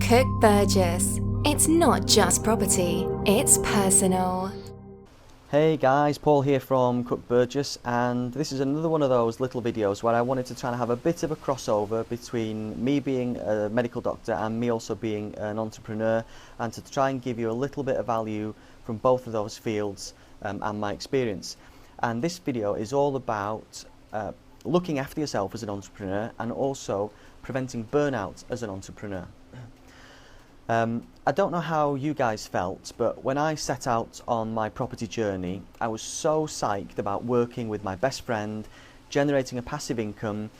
Cook Burgess. It's not just property, it's personal. Hey guys, Paul here from Cook Burgess, and this is another one of those little videos where I wanted to try and have a bit of a crossover between me being a medical doctor and me also being an entrepreneur, and to try and give you a little bit of value from both of those fields and my experience. And this video is all about looking after yourself as an entrepreneur and also preventing burnout as an entrepreneur. I don't know how you guys felt, but when I set out on my property journey, I was so psyched about working with my best friend, generating a passive income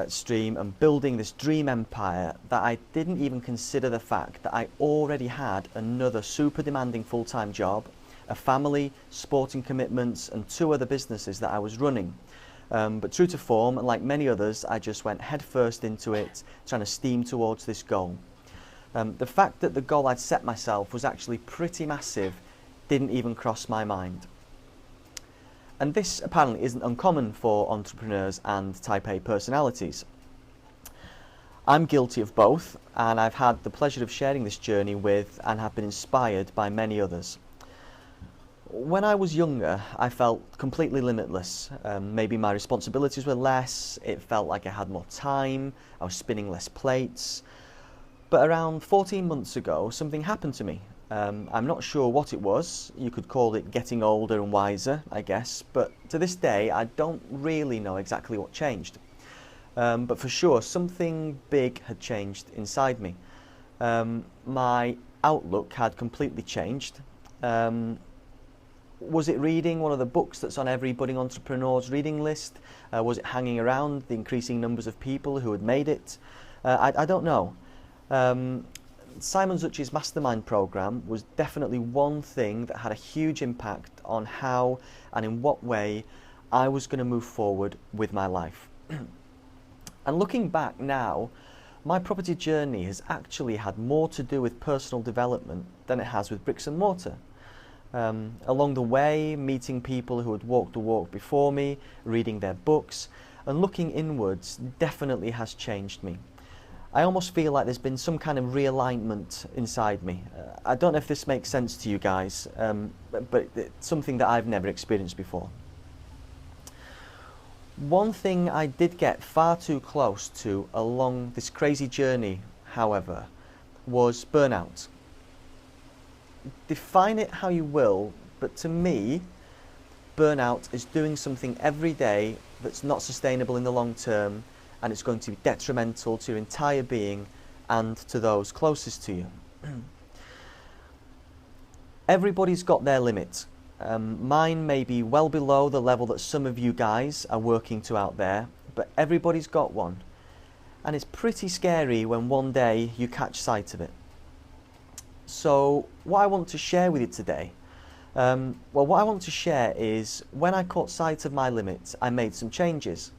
stream and building this dream empire that I didn't even consider the fact that I already had another super demanding full-time job, a family, sporting commitments and 2 other businesses that I was running. But true to form, and like many others, I just went headfirst into it, trying to steam towards this goal. The fact that the goal I'd set myself was actually pretty massive didn't even cross my mind. And this apparently isn't uncommon for entrepreneurs and Type A personalities. I'm guilty of both, and I've had the pleasure of sharing this journey with and have been inspired by many others. When I was younger, I felt completely limitless. Maybe my responsibilities were less, it felt like I had more time, I was spinning less plates. But around 14 months ago, something happened to me. I'm not sure what it was. You could call it getting older and wiser, I guess. But to this day, I don't really know exactly what changed. But for sure, something big had changed inside me. My outlook had completely changed. Was it reading one of the books that's on every budding entrepreneur's reading list? Was it hanging around the increasing numbers of people who had made it? I don't know. Simon Zucchi's mastermind program was definitely one thing that had a huge impact on how and in what way I was going to move forward with my life. And looking back now, my property journey has actually had more to do with personal development than it has with bricks and mortar. Along the way, meeting people who had walked the walk before me, reading their books, and looking inwards definitely has changed me. I almost feel like there's been some kind of realignment inside me. I don't know if this makes sense to you guys, but it's something that I've never experienced before. One thing I did get far too close to along this crazy journey, however, was burnout. Define it how you will, but to me, burnout is doing something every day that's not sustainable in the long term, and it's going to be detrimental to your entire being and to those closest to you. Everybody's got their limit. Mine may be well below the level that some of you guys are working to out there, but everybody's got one. And it's pretty scary when one day you catch sight of it. So what I want to share with you today, what I want to share is when I caught sight of my limits, I made some changes.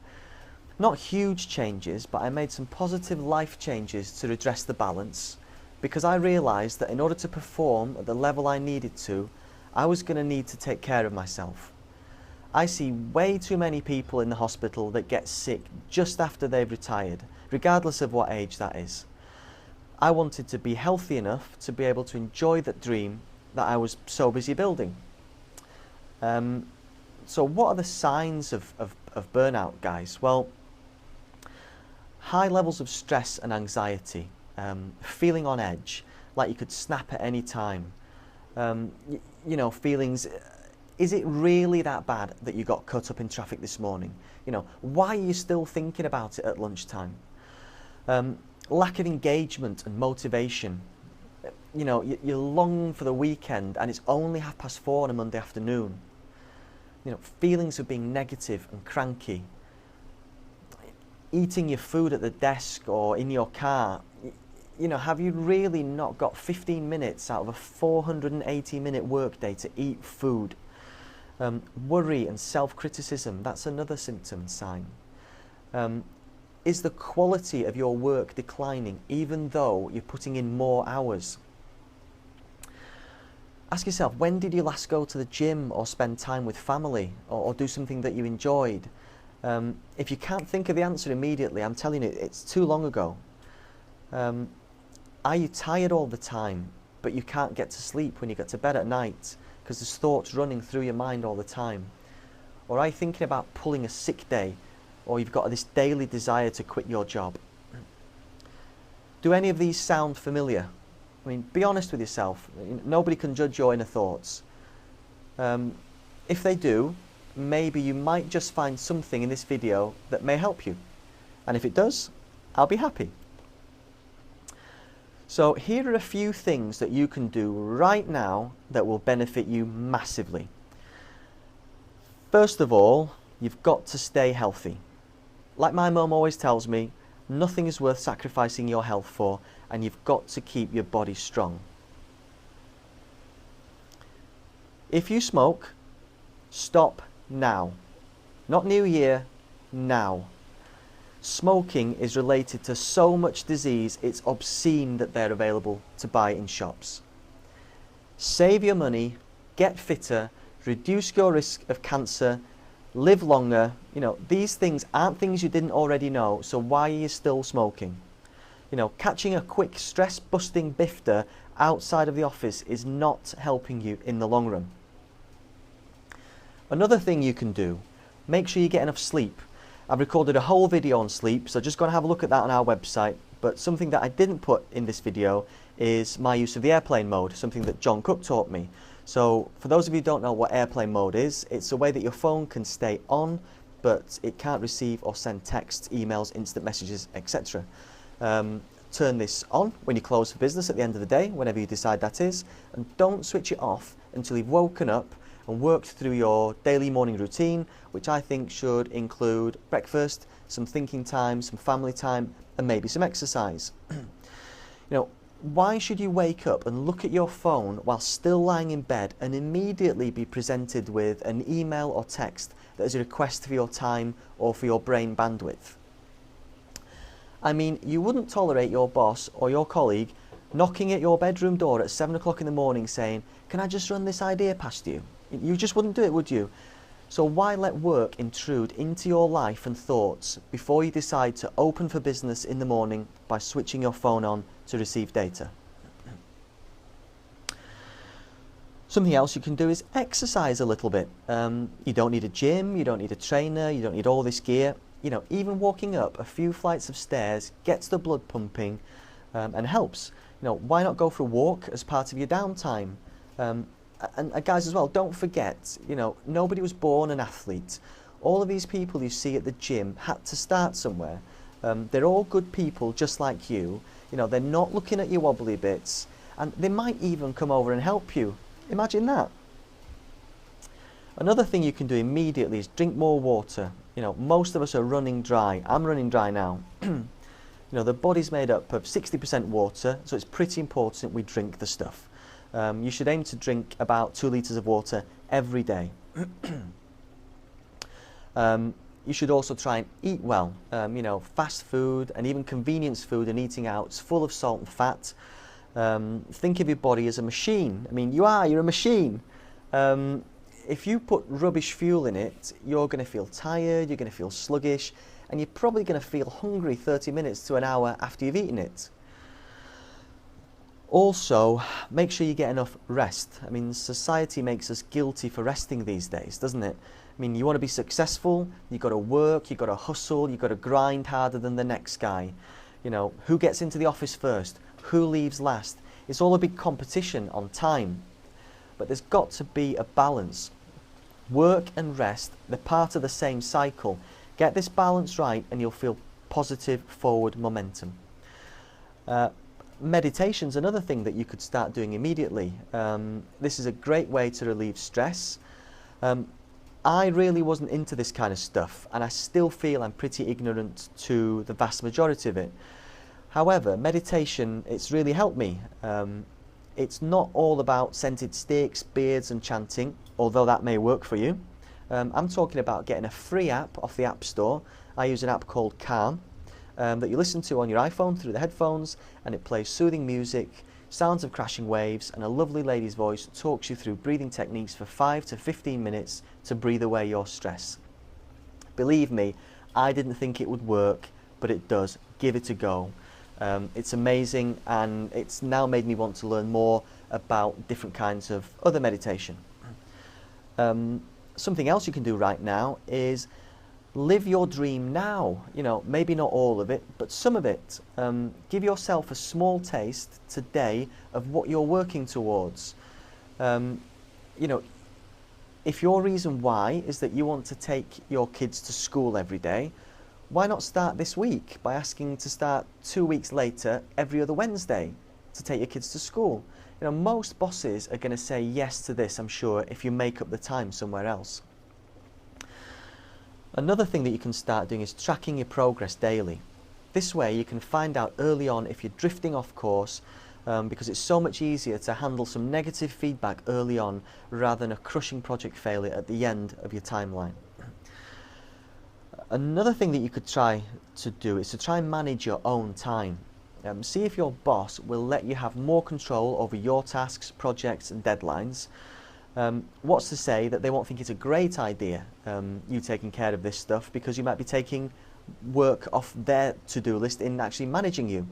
Not huge changes, but I made some positive life changes to redress the balance, because I realised that in order to perform at the level I needed to, I was going to need to take care of myself. I see way too many people in the hospital that get sick just after they've retired, regardless of what age that is. I wanted to be healthy enough to be able to enjoy that dream that I was so busy building. So what are the signs of burnout, guys? Well, high levels of stress and anxiety, feeling on edge, like you could snap at any time. You know, feelings, is it really that bad that you got cut up in traffic this morning? You know, why are you still thinking about it at lunchtime? Lack of engagement and motivation. You know, you long for the weekend and it's only 4:30 on a Monday afternoon. You know, feelings of being negative and cranky. Eating your food at the desk or in your car, you know, have you really not got 15 minutes out of a 480-minute workday to eat food? Worry and self-criticism, that's another symptom sign. Is the quality of your work declining even though you're putting in more hours? Ask yourself, when did you last go to the gym or spend time with family or do something that you enjoyed? If you can't think of the answer immediately, I'm telling you, it's too long ago. Are you tired all the time, but you can't get to sleep when you get to bed at night because there's thoughts running through your mind all the time? Or are you thinking about pulling a sick day, or you've got this daily desire to quit your job? Do any of these sound familiar? I mean, be honest with yourself. Nobody can judge your inner thoughts. If they do, maybe you might just find something in this video that may help you. And if it does, I'll be happy. So here are a few things that you can do right now that will benefit you massively. First of all, you've got to stay healthy. Like my mum always tells me, nothing is worth sacrificing your health for, and you've got to keep your body strong. If you smoke, stop now. Not New Year, now. Smoking is related to so much disease, it's obscene that they're available to buy in shops. Save your money, get fitter, reduce your risk of cancer, live longer. You know, these things aren't things you didn't already know, so why are you still smoking? You know, catching a quick stress-busting bifter outside of the office is not helping you in the long run. Another thing you can do, make sure you get enough sleep. I've recorded a whole video on sleep, so just go and have a look at that on our website. But something that I didn't put in this video is my use of the airplane mode, something that John Cook taught me. So for those of you who don't know what airplane mode is, it's a way that your phone can stay on, but it can't receive or send texts, emails, instant messages, etc. Turn this on when you close for business at the end of the day, whenever you decide that is, and don't switch it off until you've woken up and worked through your daily morning routine, which I think should include breakfast, some thinking time, some family time, and maybe some exercise. You know, why should you wake up and look at your phone while still lying in bed and immediately be presented with an email or text that is a request for your time or for your brain bandwidth? I mean, you wouldn't tolerate your boss or your colleague knocking at your bedroom door at 7 o'clock in the morning saying, "Can I just run this idea past you?" You just wouldn't do it, would you? So why let work intrude into your life and thoughts before you decide to open for business in the morning by switching your phone on to receive data? Something else you can do is exercise a little bit. You don't need a gym, you don't need a trainer, you don't need all this gear. You know, even walking up a few flights of stairs gets the blood pumping and helps. You know, why not go for a walk as part of your downtime? And guys as well, don't forget, you know, nobody was born an athlete. All of these people you see at the gym had to start somewhere. They're all good people just like you. You know, they're not looking at your wobbly bits, and they might even come over and help you. Imagine that. Another thing you can do immediately is drink more water. You know, most of us are running dry. I'm running dry now. You know, the body's made up of 60% water, so it's pretty important we drink the stuff. You should aim to drink about 2 litres of water every day. You should also try and eat well. You know, fast food and even convenience food and eating out is full of salt and fat. Think of your body as a machine. I mean, you're a machine. If you put rubbish fuel in it, you're going to feel tired, you're going to feel sluggish, and you're probably going to feel hungry 30 minutes to an hour after you've eaten it. Also, make sure you get enough rest. I mean, society makes us guilty for resting these days, doesn't it? I mean, you want to be successful, you've got to work, you've got to hustle, you've got to grind harder than the next guy. You know, who gets into the office first? Who leaves last? It's all a big competition on time. But there's got to be a balance. Work and rest, they're part of the same cycle. Get this balance right and you'll feel positive forward momentum. Meditation's another thing that you could start doing immediately. This is a great way to relieve stress. I really wasn't into this kind of stuff, and I still feel I'm pretty ignorant to the vast majority of it. However, meditation, it's really helped me. It's not all about scented sticks, beards and chanting, although that may work for you. I'm talking about getting a free app off the App Store. I use an app called Calm that you listen to on your iPhone through the headphones, and it plays soothing music, sounds of crashing waves, and a lovely lady's voice talks you through breathing techniques for 5 to 15 minutes to breathe away your stress. Believe me, I didn't think it would work, but it does. Give it a go. It's amazing, and it's now made me want to learn more about different kinds of other meditation. Something else you can do right now is live your dream now. You know, maybe not all of it, but some of it. Give yourself a small taste today of what you're working towards. You know, if your reason why is that you want to take your kids to school every day, why not start this week by asking to start 2 weeks later every other Wednesday to take your kids to school? You know, most bosses are going to say yes to this, I'm sure, if you make up the time somewhere else. Another thing that you can start doing is tracking your progress daily. This way you can find out early on if you're drifting off course, because it's so much easier to handle some negative feedback early on rather than a crushing project failure at the end of your timeline. Another thing that you could try to do is to try and manage your own time. See if your boss will let you have more control over your tasks, projects and deadlines. What's to say that they won't think it's a great idea, you taking care of this stuff, because you might be taking work off their to-do list in actually managing you.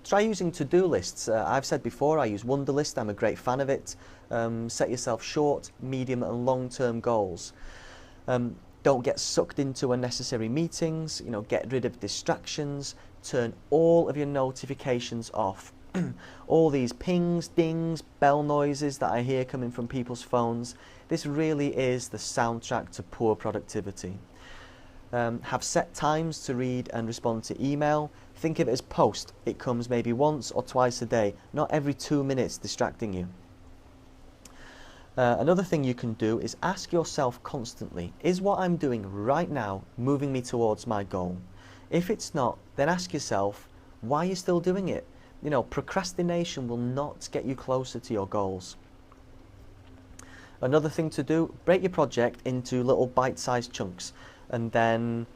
Try using to-do lists. I've said before, I use Wunderlist. I'm a great fan of it. Set yourself short, medium and long-term goals. Don't get sucked into unnecessary meetings. You know, get rid of distractions. Turn all of your notifications off. All these pings, dings, bell noises that I hear coming from people's phones. This really is the soundtrack to poor productivity. Have set times to read and respond to email. Think of it as post. It comes maybe once or twice a day, not every 2 minutes distracting you. Another thing you can do is ask yourself constantly, is what I'm doing right now moving me towards my goal? If it's not, then ask yourself, why are you still doing it? You know, procrastination will not get you closer to your goals. Another thing to do, break your project into little bite-sized chunks and then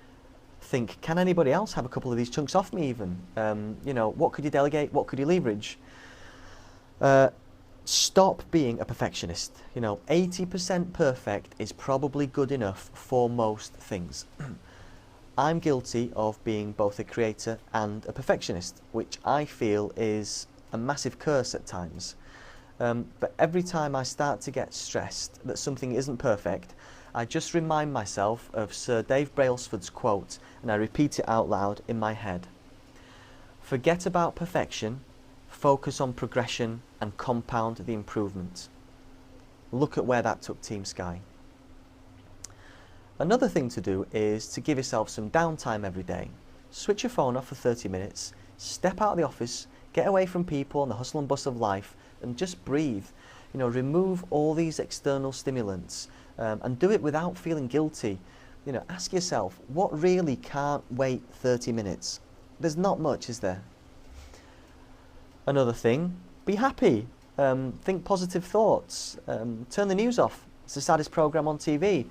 think, can anybody else have a couple of these chunks off me even? You know, what could you delegate? What could you leverage? Stop being a perfectionist. You know, 80% perfect is probably good enough for most things. I'm guilty of being both a creator and a perfectionist, which I feel is a massive curse at times. But every time I start to get stressed that something isn't perfect, I just remind myself of Sir Dave Brailsford's quote and I repeat it out loud in my head. Forget about perfection, focus on progression and compound the improvement. Look at where that took Team Sky. Another thing to do is to give yourself some downtime every day. Switch your phone off for 30 minutes, step out of the office, get away from people and the hustle and bustle of life and just breathe. You know, remove all these external stimulants and do it without feeling guilty. You know, ask yourself, what really can't wait 30 minutes? There's not much, is there? Another thing, be happy. Think positive thoughts. Turn the news off. It's the saddest program on TV.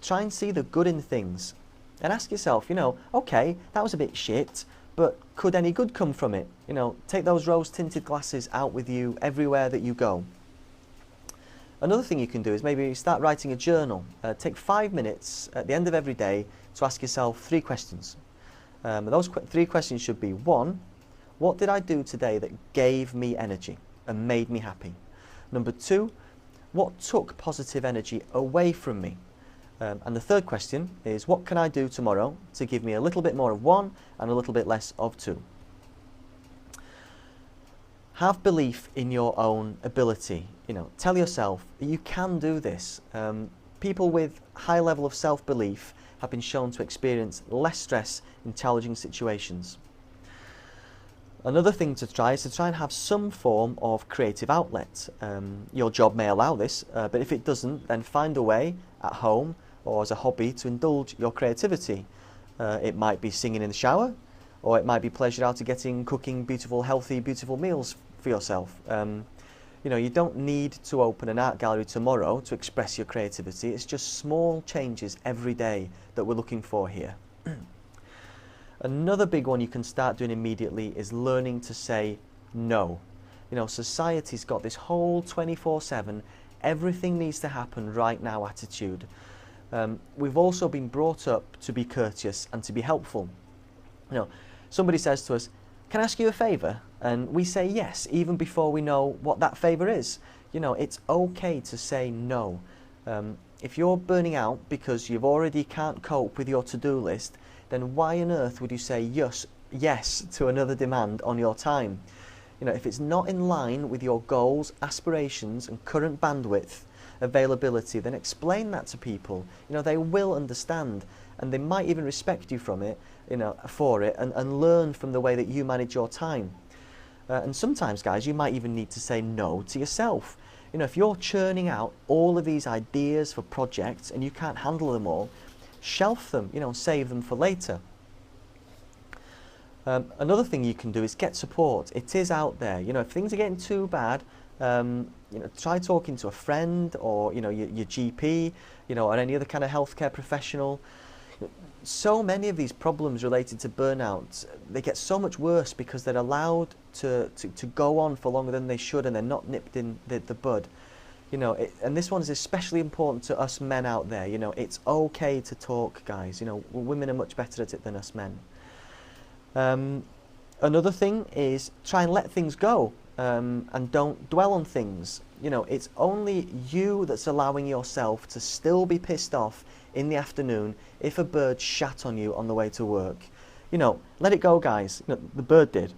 Try and see the good in things. And ask yourself, you know, okay, that was a bit shit, but could any good come from it? You know, take those rose-tinted glasses out with you everywhere that you go. Another thing you can do is maybe start writing a journal. Take 5 minutes at the end of every day to ask yourself 3 questions. Those 3 questions should be: 1, what did I do today that gave me energy and made me happy? Number 2, what took positive energy away from me? And the third question is, what can I do tomorrow to give me a little bit more of 1 and a little bit less of 2? Have belief in your own ability. You know, tell yourself that you can do this. People with high level of self-belief have been shown to experience less stress in challenging situations. Another thing to try is to try and have some form of creative outlet. Your job may allow this, but if it doesn't, then find a way at home or as a hobby to indulge your creativity. It might be singing in the shower, or it might be pleasure out of cooking beautiful, healthy, beautiful meals for yourself. You know, you don't need to open an art gallery tomorrow to express your creativity. It's just small changes every day that we're looking for here. Another big one you can start doing immediately is learning to say no. You know, society's got this whole 24/7, everything needs to happen right now attitude. We've also been brought up to be courteous and to be helpful. You know, somebody says to us, "Can I ask you a favour?" And we say yes, even before we know what that favour is. You know, it's okay to say no. If you're burning out because you've already can't cope with your to-do list, then why on earth would you say yes to another demand on your time? You know, if it's not in line with your goals, aspirations and current bandwidth availability, then explain that to people. You know, they will understand, and they might even respect you from it, you know, for it, and learn from the way that you manage your time. And sometimes, guys, you might even need to say no to yourself. You know, if you're churning out all of these ideas for projects and you can't handle them all, shelf them, you know, and save them for later. Another thing you can do is get support. It is out there. You know, if things are getting too bad, you know, try talking to a friend or, you know, your GP, you know, or any other kind of healthcare professional. So many of these problems related to burnout, they get so much worse because they're allowed to go on for longer than they should, and they're not nipped in the bud. You know, and this one is especially important to us men out there. You know, it's okay to talk, guys. You know, women are much better at it than us men. Another thing is try and let things go, and don't dwell on things. You know, it's only you that's allowing yourself to still be pissed off in the afternoon if a bird shat on you on the way to work. You know, let it go, guys. You know, the bird did.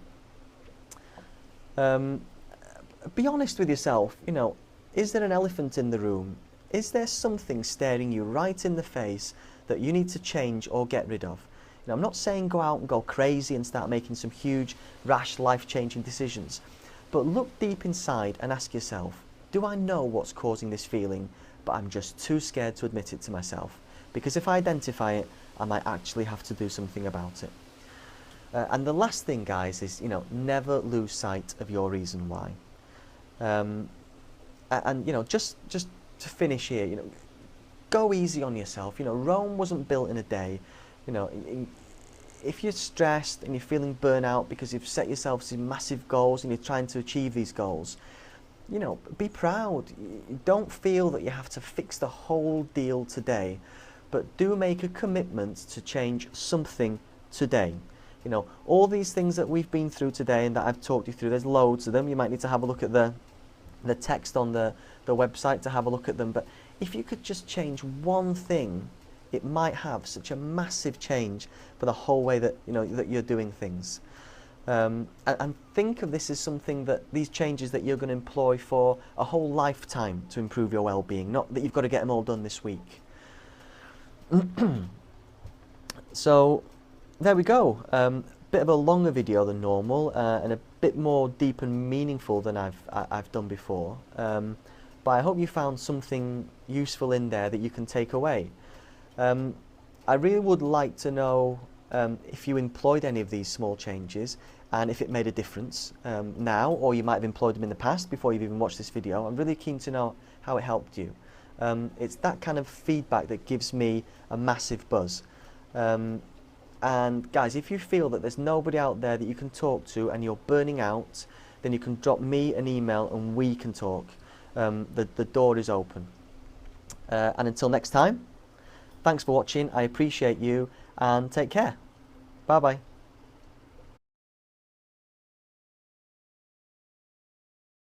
Be honest with yourself. You know, is there an elephant in the room? Is there something staring you right in the face that you need to change or get rid of? You know, I'm not saying go out and go crazy and start making some huge, rash, life-changing decisions. But look deep inside and ask yourself, do I know what's causing this feeling, but I'm just too scared to admit it to myself? Because if I identify it, I might actually have to do something about it. And the last thing, guys, is, you know, never lose sight of your reason why. And you know, just to finish here, you know, go easy on yourself. You know, Rome wasn't built in a day. You know, if you're stressed and you're feeling burnout because you've set yourself some massive goals and you're trying to achieve these goals, you know, be proud. Don't feel that you have to fix the whole deal today, but do make a commitment to change something today. You know, all these things that we've been through today and that I've talked you through, there's loads of them. You might need to have a look at the text on the website to have a look at them. But if you could just change one thing, it might have such a massive change for the whole way that, you know, that you're doing things. And think of this as something that these changes that you're going to employ for a whole lifetime to improve your well-being, not that you've got to get them all done this week. So there we go. Bit of a longer video than normal, and a bit more deep and meaningful than I've done before. But I hope you found something useful in there that you can take away. I really would like to know if you employed any of these small changes and if it made a difference now, or you might have employed them in the past before you've even watched this video. I'm really keen to know how it helped you. It's that kind of feedback that gives me a massive buzz. And guys, if you feel that there's nobody out there that you can talk to and you're burning out, then you can drop me an email and we can talk. The door is open. And until next time, thanks for watching. I appreciate you, and take care. Bye bye.